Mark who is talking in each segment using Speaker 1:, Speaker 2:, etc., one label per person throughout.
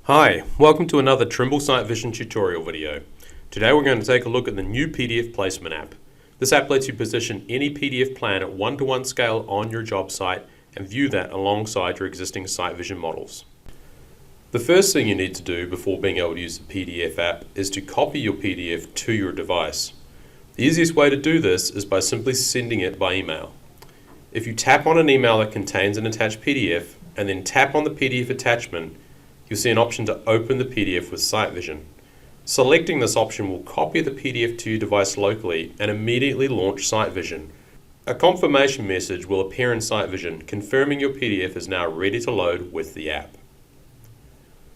Speaker 1: Hi, welcome to another Trimble SiteVision tutorial video. Today we're going to take a look at the new PDF placement app. This app lets you position any PDF plan at 1:1 scale on your job site and view that alongside your existing SiteVision models. The first thing you need to do before being able to use the PDF app is to copy your PDF to your device. The easiest way to do this is by simply sending it by email. If you tap on an email that contains an attached PDF and then tap on the PDF attachment, you'll see an option to open the PDF with SiteVision. Selecting this option will copy the PDF to your device locally and immediately launch SiteVision. A confirmation message will appear in SiteVision confirming your PDF is now ready to load with the app.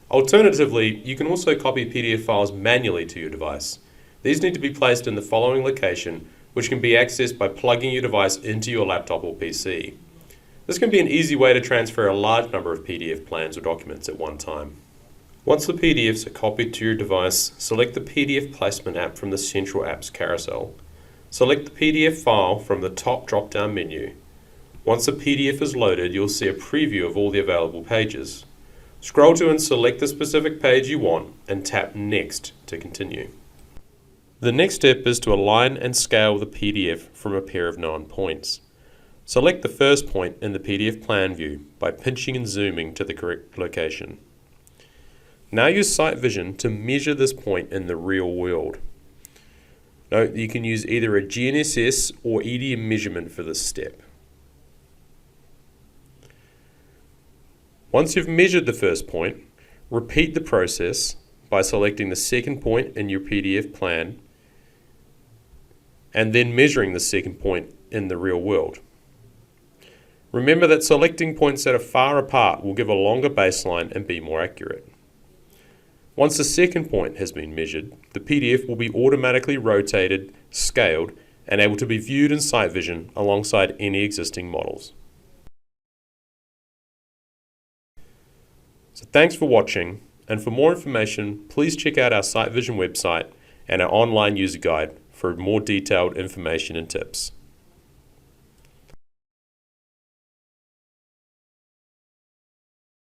Speaker 1: Alternatively, you can also copy PDF files manually to your device. These need to be placed in the following location, which can be accessed by plugging your device into your laptop or PC. This can be an easy way to transfer a large number of PDF plans or documents at one time. Once the PDFs are copied to your device, select the PDF placement app from the Central Apps carousel. Select the PDF file from the top drop-down menu. Once the PDF is loaded, you'll see a preview of all the available pages. Scroll to and select the specific page you want and tap Next to continue. The next step is to align and scale the PDF from a pair of known points. Select the first point in the PDF plan view by pinching and zooming to the correct location. Now use SiteVision to measure this point in the real world. Note that you can use either a GNSS or EDM measurement for this step. Once you've measured the first point, repeat the process by selecting the second point in your PDF plan and then measuring the second point in the real world. Remember that selecting points that are far apart will give a longer baseline and be more accurate. Once the second point has been measured, the PDF will be automatically rotated, scaled, and able to be viewed in SiteVision alongside any existing models. So thanks for watching, and for more information, please check out our SiteVision website and our online user guide for more detailed information and tips.